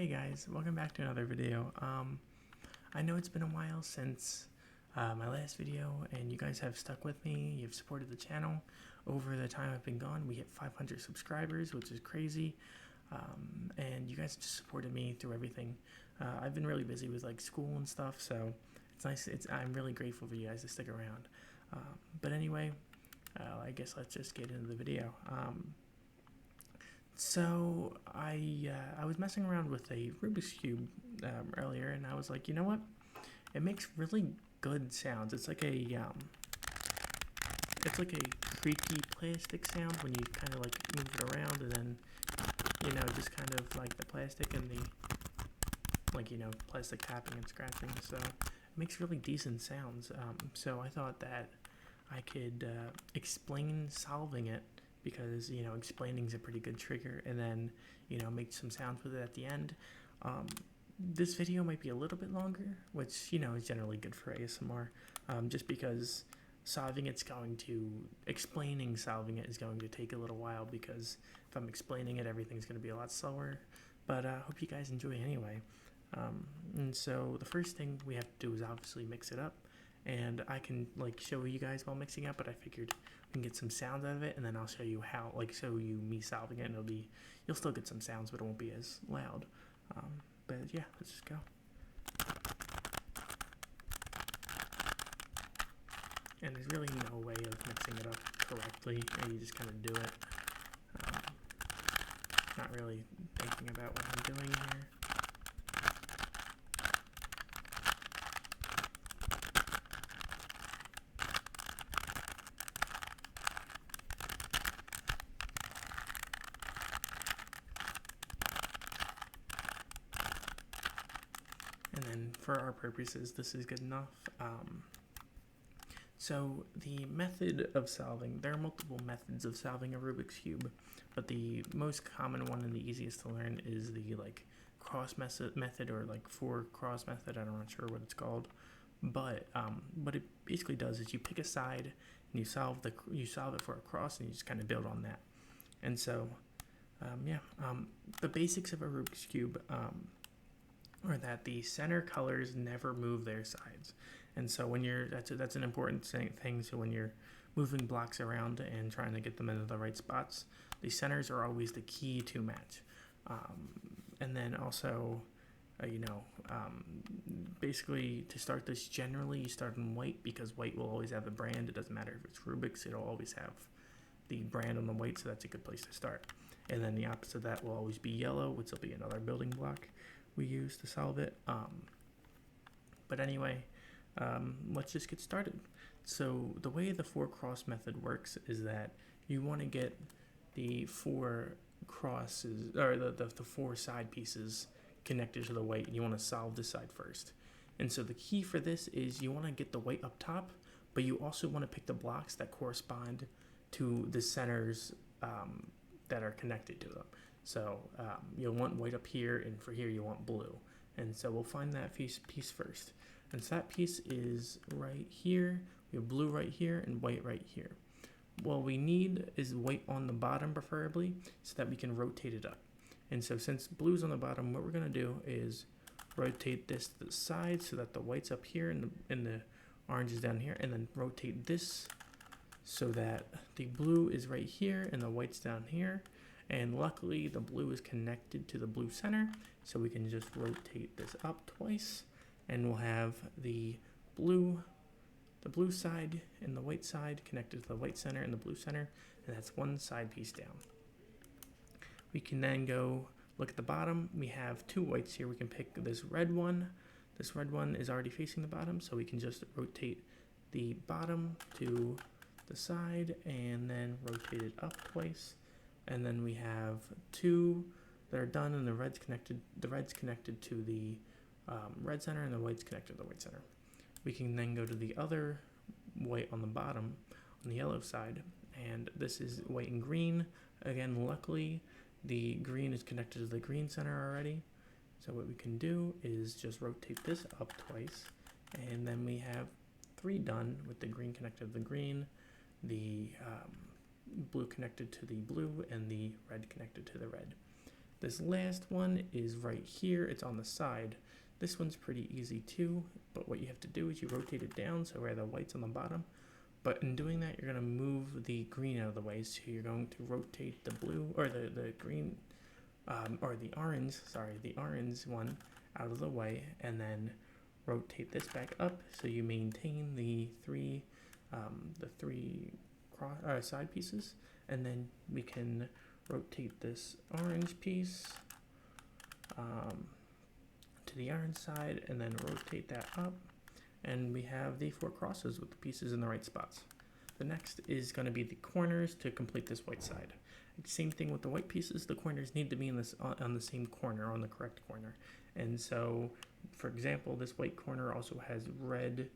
Hey guys, welcome back to another video. I know it's been a while since my last video, and you guys have stuck with me. You've supported the channel over the time I've been gone. We hit 500 subscribers, which is crazy, and you guys just supported me through everything. I've been really busy with like school and stuff, so it's nice. I'm really grateful for you guys to stick around. But anyway, I guess let's just get into the video. So I was messing around with a Rubik's Cube earlier, and I was like, you know what? It makes really good sounds. It's like a creaky plastic sound when you kind of like move it around, and then just kind of like the plastic and the plastic tapping and scratching. So it makes really decent sounds. So I thought that I could explain solving it, because explaining is a pretty good trigger, and then make some sounds with it at the end. This video might be a little bit longer, which is generally good for ASMR, just because explaining solving it is going to take a little while, because if I'm explaining it, everything's going to be a lot slower. But I hope you guys enjoy anyway. And so the first thing we have to do is obviously mix it up, and I can show you guys while mixing up, but I figured we can get some sounds out of it, and then I'll show you how, show you me solving it, and you'll still get some sounds, but it won't be as loud. But yeah, let's just go. And there's really no way of mixing it up correctly, and you just kind of do it. Not really thinking about what I'm doing here. And then for our purposes, this is good enough. So the method of solving, there are multiple methods of solving a Rubik's Cube, but the most common one and the easiest to learn is the cross method, or four cross method. I'm not sure what it's called, but what it basically does is you pick a side and you solve it for a cross, and you just kind of build on that. And so the basics of a Rubik's Cube or that the center colors never move their sides. And so when that's an important thing. So when you're moving blocks around and trying to get them into the right spots, the centers are always the key to match. And then also, basically to start this, generally you start in white, because white will always have the brand. It doesn't matter if it's Rubik's, it'll always have the brand on the white, so that's a good place to start. And then the opposite of that will always be yellow, which will be another building block we use to solve it. But anyway, let's just get started. So the way the four cross method works is that you want to get the four crosses, or the four side pieces connected to the white, and you want to solve this side first. And so the key for this is you want to get the white up top, but you also want to pick the blocks that correspond to the centers that are connected to them. So you'll want white up here, and for here you want blue. And so we'll find that piece first. And so that piece is right here. We have blue right here and white right here. What we need is white on the bottom, preferably, so that we can rotate it up. And so since blue's on the bottom, what we're going to do is rotate this to the side so that the white's up here and the orange is down here, and then rotate this so that the blue is right here and the white's down here. And luckily the blue is connected to the blue center, so we can just rotate this up twice, and we'll have the blue side and the white side connected to the white center and the blue center, and that's one side piece down. We can then go look at the bottom. We have two whites here. We can pick this red one. This red one is already facing the bottom, so we can just rotate the bottom to the side and then rotate it up twice. And then we have two that are done, and the red's connected to the red center, and the white's connected to the white center. We can then go to the other white on the bottom, on the yellow side, and this is white and green. Again, luckily, the green is connected to the green center already. So what we can do is just rotate this up twice, and then we have three done with the green connected to the green, the blue connected to the blue, and the red connected to the red. This last one is right here. It's on the side. This one's pretty easy too, but what you have to do is you rotate it down so where the white's on the bottom. But in doing that, you're going to move the green out of the way. So you're going to rotate the blue, or the green, or the orange one out of the way, and then rotate this back up so you maintain the three side pieces. And then we can rotate this orange piece to the orange side, and then rotate that up, and we have the 4 crosses with the pieces in the right spots. The next is going to be the corners to complete this white side. Same thing with the white pieces. The corners need to be in this on the same corner, on the correct corner. And so, for example, this white corner also has red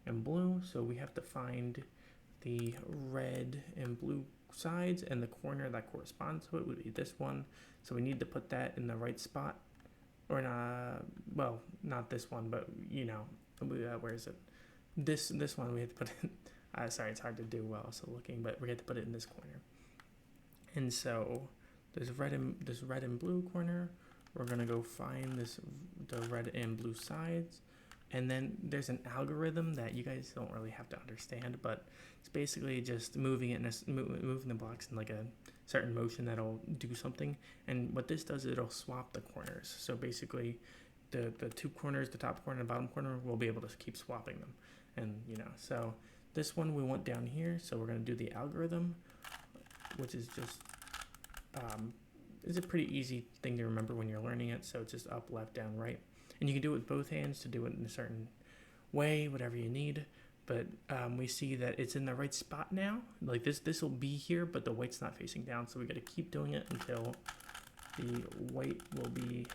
and blue, so we have to find the red and blue sides, and the corner that corresponds to it would be this one. So we need to put that in the right spot, or not, well, not this one, but you know, where is it? This one we have to put in. Sorry, it's hard to do while also looking, but we have to put it in this corner. And so there's red and blue corner. We're gonna go find the red and blue sides, and then there's an algorithm that you guys don't really have to understand, but it's basically just moving the blocks in like a certain motion that'll do something. And what this does, it'll swap the corners. So basically, the 2 corners, the top corner and the bottom corner, we'll be able to keep swapping them. And you know, so this one we want down here, so we're gonna do the algorithm, which is just it's a pretty easy thing to remember when you're learning it. So it's just up, left, down, right, and you can do it with both hands to do it in a certain way, whatever you need. But we see that it's in the right spot now. Like this will be here, but the white's not facing down, so we got to keep doing it until the white will be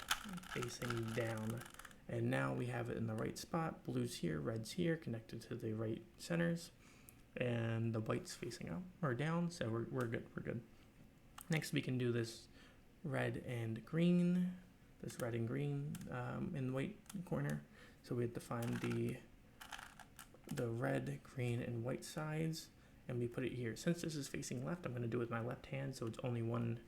facing down. And now we have it in the right spot. Blue's here, red's here, connected to the right centers, and the white's facing up or down, so we're good. Next, we can do this red and green, in the white corner. So we have to find the red, green, and white sides, and we put it here. Since this is facing left, I'm going to do it with my left hand, so it's only one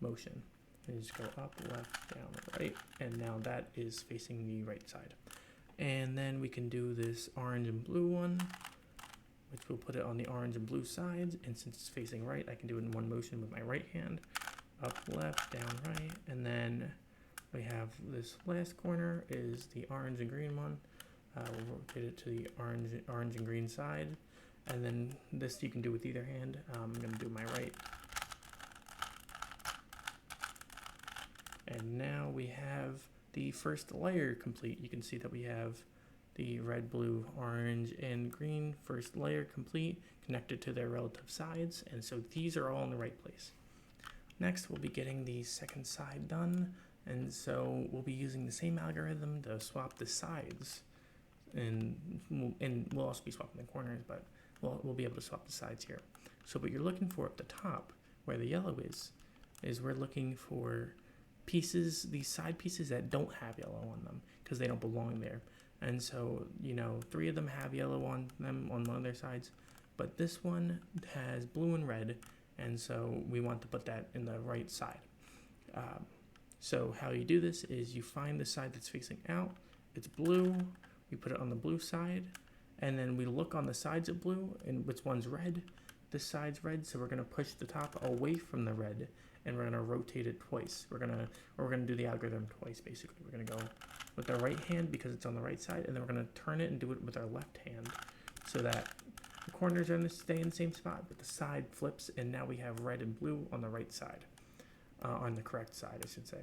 motion. And just go up, left, down, right, and now that is facing the right side. And then we can do this orange and blue one, which we'll put it on the orange and blue sides, and since it's facing right, I can do it in one motion with my right hand. Up, left, down, right, and then we have this last corner is the orange and green one. We'll rotate it to the orange and green side, and then this you can do with either hand. I'm going to do my right. And now we have the first layer complete. You can see that we have the red, blue, orange, and green first layer complete, connected to their relative sides, and so these are all in the right place. Next, we'll be getting the second side done, and so we'll be using the same algorithm to swap the sides, and we'll also be swapping the corners, but we'll be able to swap the sides here. So what you're looking for up the top, where the yellow is we're looking for pieces, these side pieces that don't have yellow on them, because they don't belong there. And so, you know, 3 of them have yellow on them on one of their sides, but this one has blue and red, and so we want to put that in the right side. So how you do this is you find the side that's facing out, it's blue, we put it on the blue side, and then we look on the sides of blue, and which one's red. This side's red, so we're going to push the top away from the red, and we're going to rotate it twice. We're gonna do the algorithm twice, basically. We're going to go with our right hand because it's on the right side, and then we're going to turn it and do it with our left hand so that the corners are going to stay in the same spot, but the side flips, and now we have red and blue on the right side, on the correct side, I should say.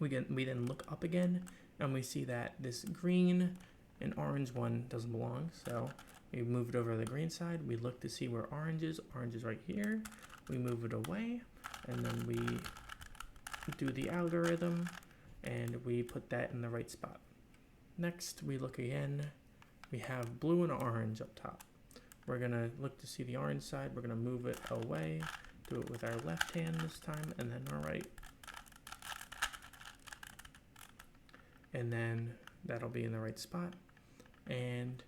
We then look up again, and we see that this green and orange one doesn't belong, so we move it over to the green side. We look to see where orange is. Orange is right here. We move it away, and then we do the algorithm, and we put that in the right spot. Next, we look again. We have blue and orange up top. We're going to look to see the orange side. We're going to move it away, do it with our left hand this time, and then our right. And then that'll be in the right spot. And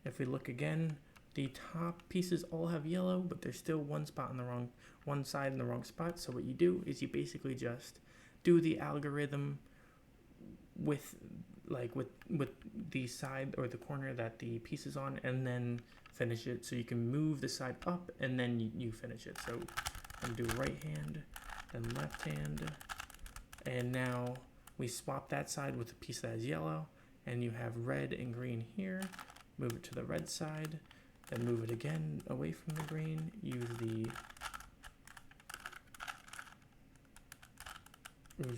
if we look again, the top pieces all have yellow, but there's still one side in the wrong spot. So what you do is you basically just do the algorithm with with the side or the corner that the piece is on, and then finish it. So you can move the side up and then you finish it. So I'm gonna do right hand, then left hand, and now we swap that side with a piece that is yellow, and you have red and green here. Move it to the red side, then move it again away from the green. Use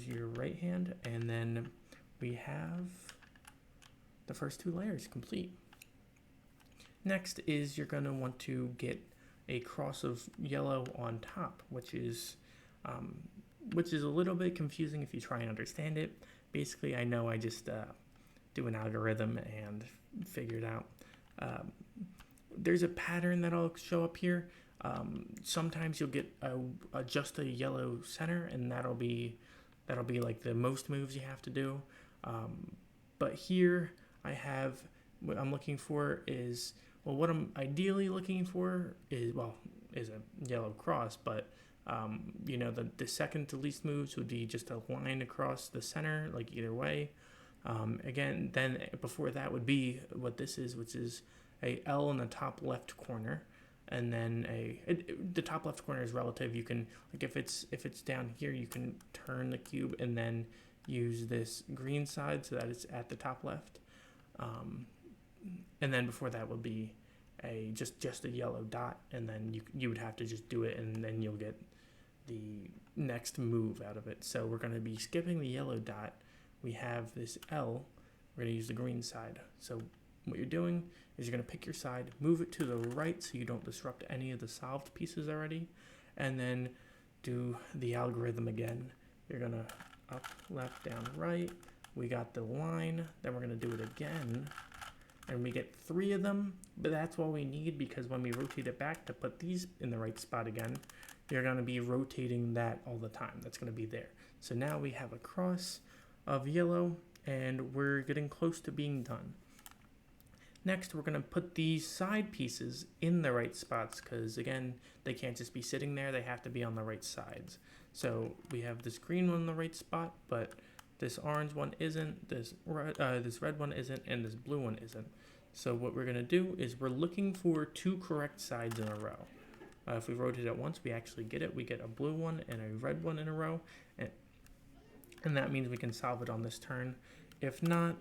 your right hand, and then we have the first two layers complete. Next is you're going to want to get a cross of yellow on top, which is a little bit confusing if you try and understand it. Basically, I know I just do an algorithm and figure it out. There's a pattern that'll show up here. Sometimes you'll get just a yellow center, and that'll be like the most moves you have to do. But here I have what I'm looking for is, well, what I'm ideally looking for is a yellow cross, but the second to least moves would be just a line across the center, like either way. Again, then before that would be what this is, which is a L in the top left corner, and then the top left corner is relative. You can, like, if it's down here, you can turn the cube and then use this green side so that it's at the top left. And then before that would be just a yellow dot, and then you would have to just do it, and then you'll get the next move out of it. So we're going to be skipping the yellow dot. We have this L. We're going to use the green side. So what you're doing is you're going to pick your side, move it to the right so you don't disrupt any of the solved pieces already, and then do the algorithm again. You're going to up, left, down, right. We got the line, then we're going to do it again, and we get 3 of them, but that's all we need, because when we rotate it back to put these in the right spot again, you're going to be rotating that all the time. That's going to be there. So now we have a cross of yellow, and we're getting close to being done. Next, we're going to put these side pieces in the right spots, because again, they can't just be sitting there, they have to be on the right sides. So we have this green one in the right spot, but this orange one isn't, this red one isn't, and this blue one isn't. So what we're going to do is we're looking for 2 correct sides in a row. If we rotate it once, we actually get it. We get a blue one and a red one in a row, and that means we can solve it on this turn. If not,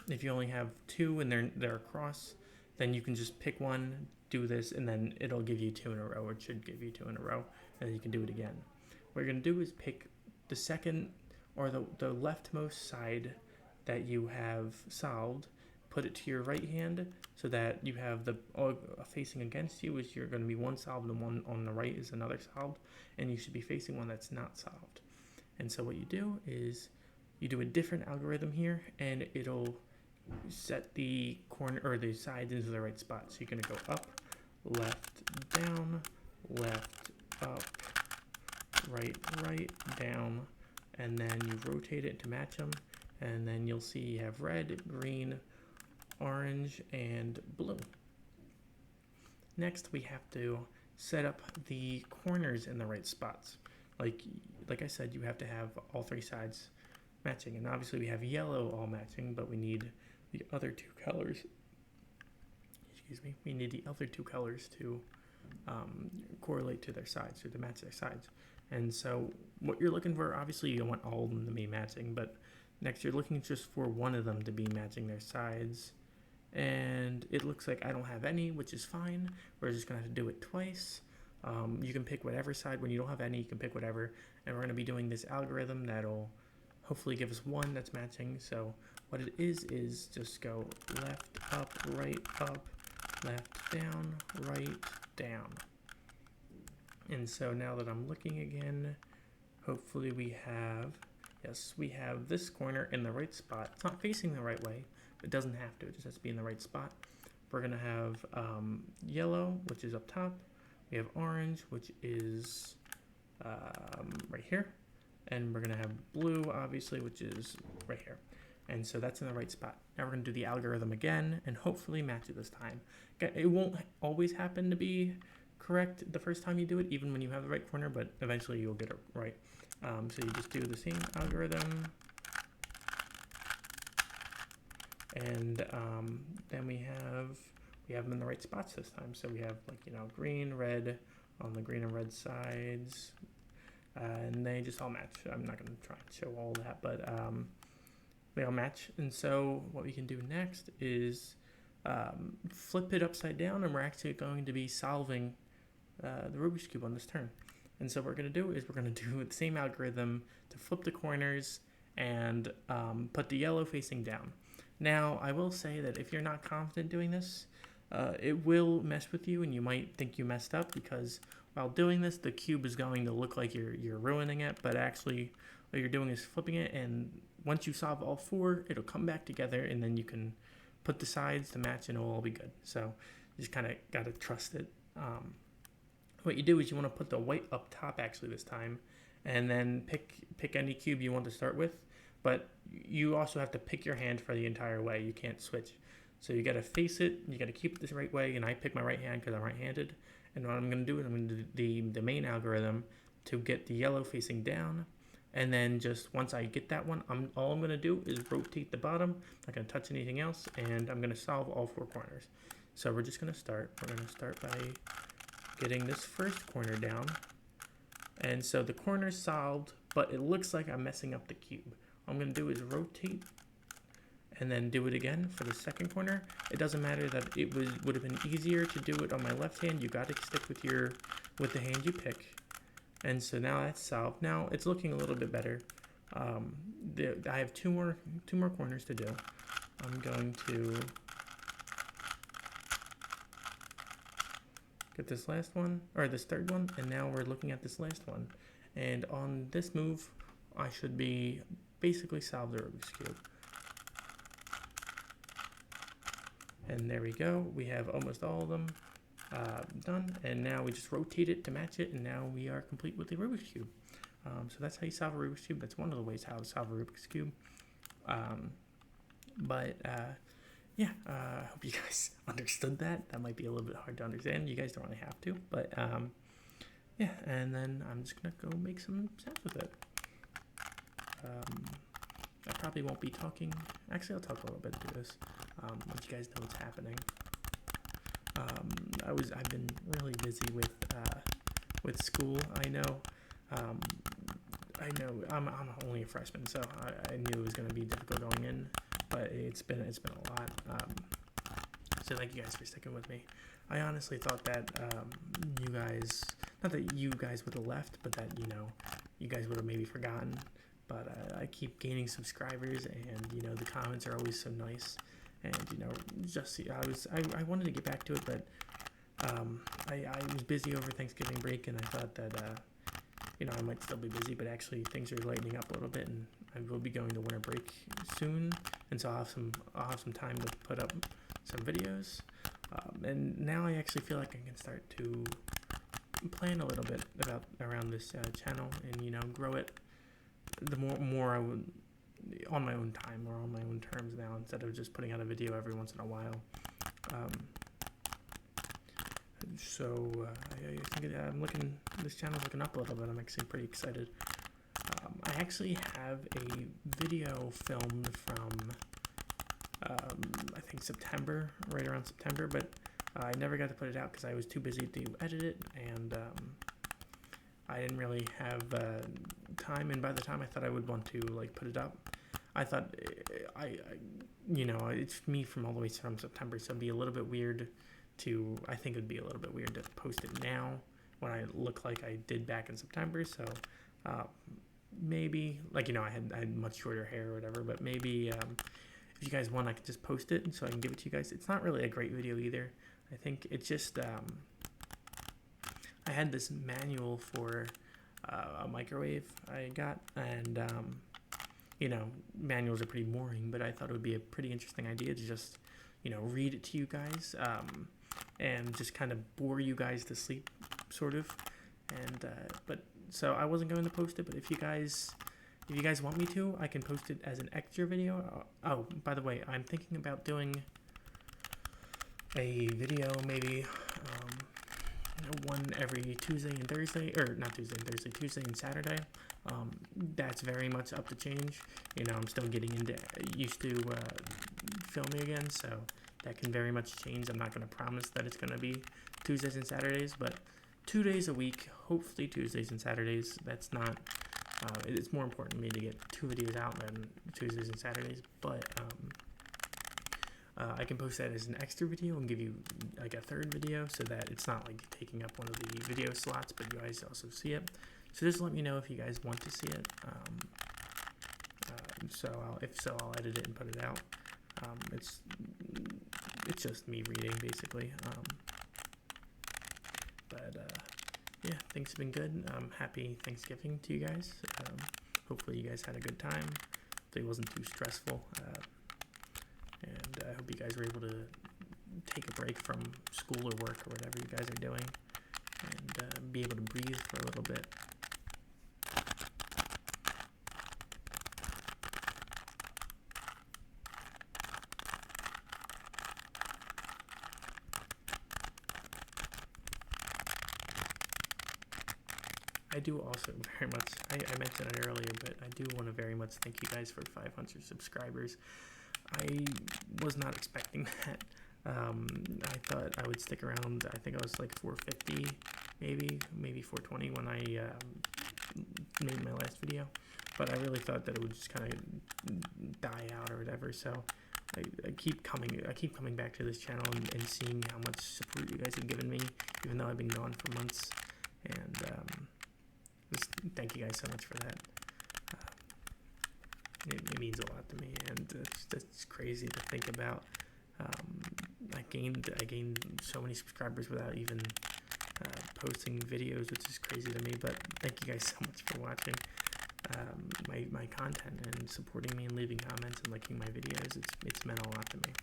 if you only have 2 and they're across, then you can just pick one, do this, and then it'll give you 2 in a row, or it should give you 2 in a row, and then you can do it again. What you're going to do is pick the second or the leftmost side that you have solved, put it to your right hand so that you have the facing against you is you're going to be one solved and one on the right is another solved, and you should be facing one that's not solved. And so what you do is you do a different algorithm here, and it'll set the corner or the sides into the right spot. So you're going to go up, left, down, left, up, right, down, and then you rotate it to match them, and then you'll see you have red, green, orange, and blue. Next, we have to set up the corners in the right spots. Like I said, you have to have all 3 sides matching, and obviously we have yellow all matching, but we need the other 2 colors. We need the other 2 colors to correlate to their sides, or to match their sides. And so what you're looking for, obviously you don't want all of them to be matching, but next you're looking just for one of them to be matching their sides. And it looks like I don't have any, which is fine. We're just going to have to do it twice. You can pick whatever side. When you don't have any, you can pick whatever. And we're going to be doing this algorithm that'll hopefully give us one that's matching. So what it is just go left, up, left, down, right, down. And so now that I'm looking again, hopefully we have this corner in the right spot. It's not facing the right way. It doesn't have to. It just has to be in the right spot. We're going to have yellow, which is up top. We have orange, which is right here. And we're going to have blue, obviously, which is right here. And so that's in the right spot. Now we're going to do the algorithm again and hopefully match it this time. It won't always happen to be correct the first time you do it, even when you have the right corner, but eventually you'll get it right. So you just do the same algorithm, and then we have them in the right spots this time. So we have, like, green, red on the green and red sides, and they just all match. I'm not going to try and show all that, but they all match. And so what we can do next is flip it upside down, and we're actually going to be solving the Rubik's Cube on this turn. And so what we're going to do is we're going to do the same algorithm to flip the corners and put the yellow facing down. Now, I will say that if you're not confident doing this, it will mess with you, and you might think you messed up, because while doing this, the cube is going to look like you're ruining it, but actually what you're doing is flipping it, and once you solve all four, it'll come back together, and then you can put the sides to match, and it'll all be good. So you just kind of got to trust it. What you do is you want to put the white up top actually this time, and then pick any cube you want to start with, but you also have to pick your hand for the entire way. You can't switch. So you got to face it, you got to keep it this right way, and I pick my right hand because I'm right-handed. And what I'm going to do is I'm going to do the main algorithm to get the yellow facing down, and then just once I get that one, all I'm going to do is rotate the bottom. I'm not going to touch anything else, and I'm going to solve all four corners. So we're just going to start. We're going to start by getting this first corner down. And so the corner's solved, but it looks like I'm messing up the cube. All I'm going to do is rotate and then do it again for the second corner. It doesn't matter that it would have been easier to do it on my left hand. You got to stick with the hand you pick. And so now that's solved. Now it's looking a little bit better. I have two more corners to do. I'm going to get this last one, or this third one, and now we're looking at this last one. And on this move, I should be basically solved the Rubik's Cube. And there we go. We have almost all of them done, and now we just rotate it to match it, and now we are complete with the Rubik's Cube. So that's how you solve a Rubik's Cube. That's one of the ways how to solve a Rubik's Cube. Yeah, I hope you guys understood that. That might be a little bit hard to understand. You guys don't really have to, but yeah, and then I'm just gonna go make some sounds with it. I probably won't be talking. Actually, I'll talk a little bit through this once you guys know what's happening. I've been really busy with school. I know I'm only a freshman, so I knew it was going to be difficult going in, but it's been a lot. So thank you guys for sticking with me. I honestly thought that you guys, not that you guys would have left, but that you guys would have maybe forgotten. But I keep gaining subscribers, and the comments are always so nice. And I wanted to get back to it, but I was busy over Thanksgiving break, and I thought that I might still be busy, but actually things are lightening up a little bit, and I will be going to winter break soon, and so I'll have some time to put up some videos. And now I actually feel like I can start to plan a little bit around this channel, and grow it. The more I would on my own time or on my own terms now, instead of just putting out a video every once in a while. I think this channel's looking up a little bit. I'm actually pretty excited. I actually have a video filmed from I think September, right around September, but I never got to put it out because I was too busy to edit it, and I didn't really have time, and by the time I thought I would want to put it up, I thought it's me from all the way from September, so it'd be a little bit weird I think it'd be a little bit weird to post it now when I look like I did back in September. So maybe I had much shorter hair or whatever, but maybe if you guys want, I could just post it so I can give it to you guys. It's not really a great video either. I think it's just I had this manual for a microwave I got, and manuals are pretty boring, but I thought it would be a pretty interesting idea to just read it to you guys, and just kind of bore you guys to sleep, sort of. And so I wasn't going to post it, but if you guys want me to, I can post it as an extra video. Oh, by the way, I'm thinking about doing a video maybe one every Tuesday and Thursday, or not Tuesday and Thursday, Tuesday and Saturday. That's very much up to change. I'm still getting used to filming again, so that can very much change. I'm not going to promise that it's going to be Tuesdays and Saturdays, but 2 days a week, hopefully Tuesdays and Saturdays. That's not, it's more important to me to get 2 videos out than Tuesdays and Saturdays, but I can post that as an extra video and give you like a third video so that it's not like taking up one of the video slots, but you guys also see it. So just let me know if you guys want to see it. If so, I'll edit it and put it out. It's just me reading basically. Yeah, things have been good. Happy Thanksgiving to you guys. Hopefully you guys had a good time. Hopefully it wasn't too stressful. And I hope you guys were able to take a break from school or work or whatever you guys are doing and be able to breathe for a little bit. I do also very much, I mentioned it earlier, but I do want to very much thank you guys for 500 subscribers. I was not expecting that. I thought I would stick around. I think I was like 450, maybe 420 when I made my last video. But I really thought that it would just kind of die out or whatever. So I keep coming back to this channel and seeing how much support you guys have given me, even though I've been gone for months. And just thank you guys so much for that. It means a lot to me, and it's crazy to think about. I gained so many subscribers without even posting videos, which is crazy to me. But thank you guys so much for watching my content and supporting me and leaving comments and liking my videos. It's meant a lot to me.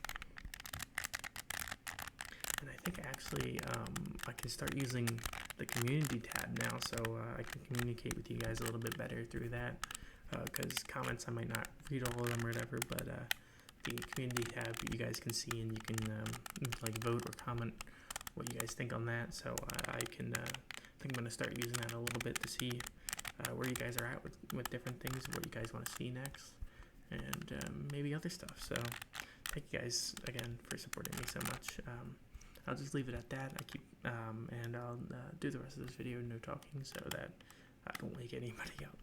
And I think actually I can start using the community tab now, so I can communicate with you guys a little bit better through that. Because comments, I might not read all of them or whatever, but the community tab you guys can see, and you can like vote or comment what you guys think on that. So I think I'm going to start using that a little bit to see where you guys are at with different things, what you guys want to see next, and maybe other stuff. So thank you guys again for supporting me so much. I'll just leave it at that. And I'll do the rest of this video no talking so that I don't wake anybody up.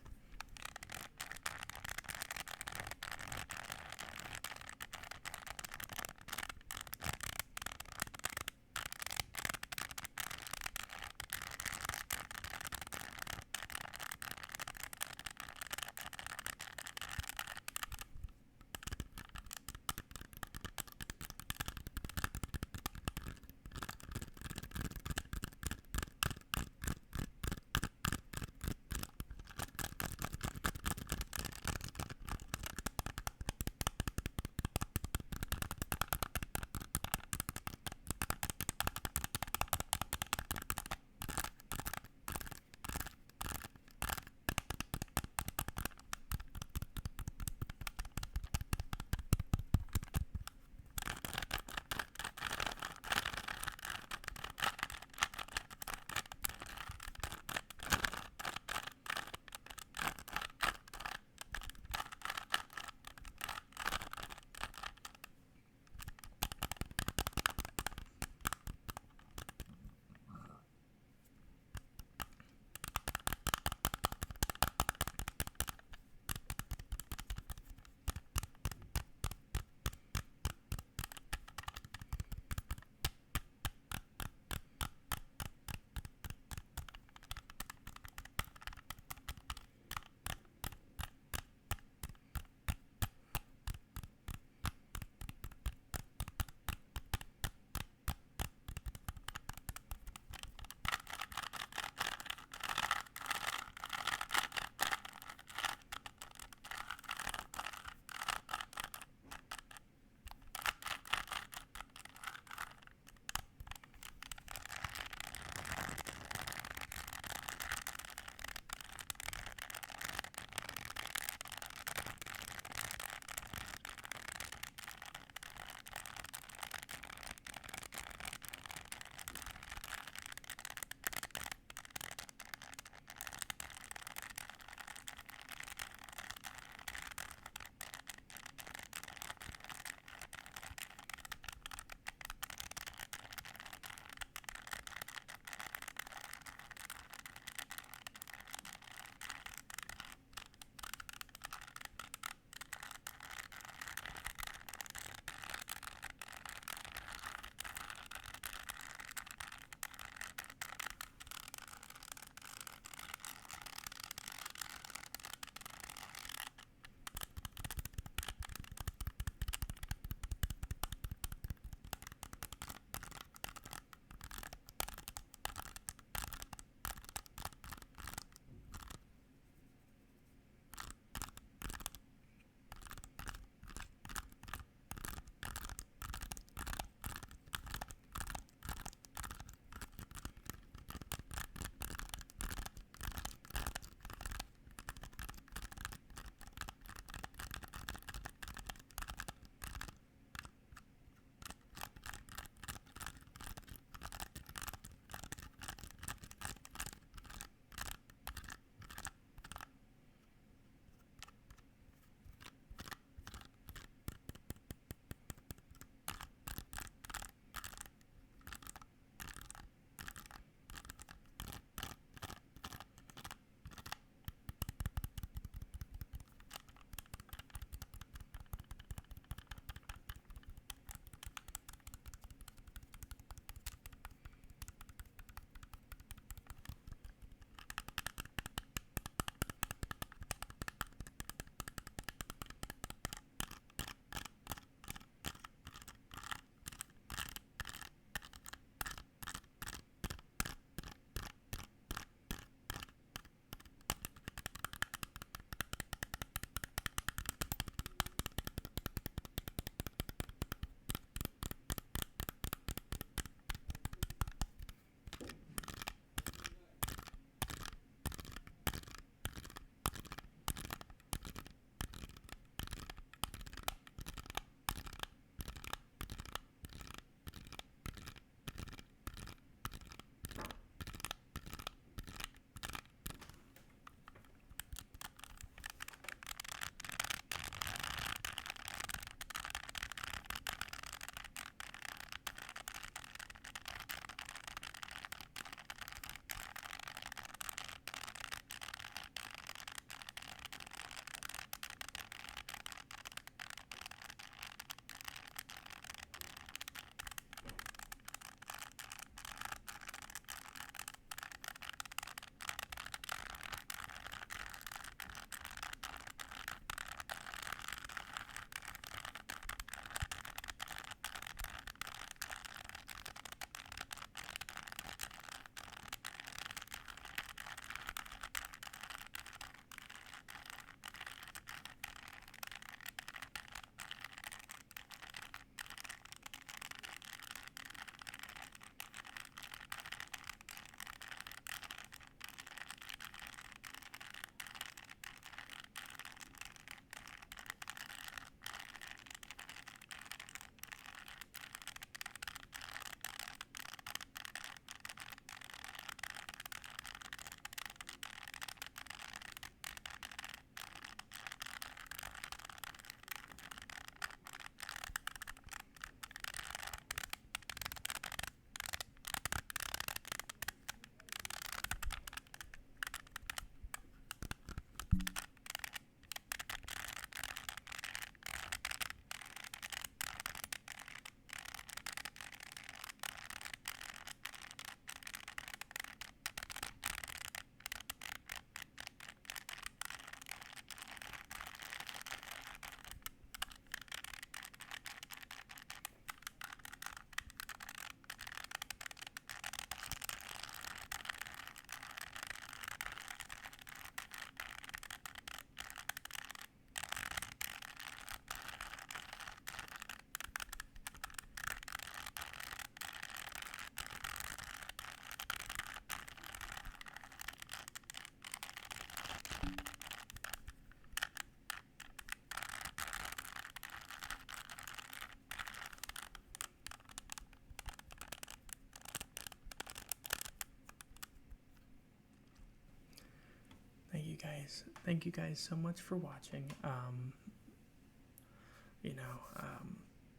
anyways, thank you guys so much for watching.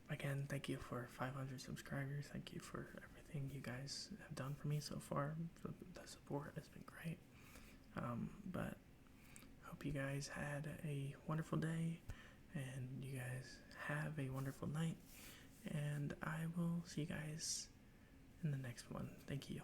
Again, thank you for 500 subscribers. Thank you for everything you guys have done for me so far. The support has been great. But hope you guys had a wonderful day, and you guys have a wonderful night. And I will see you guys in the next one. Thank you.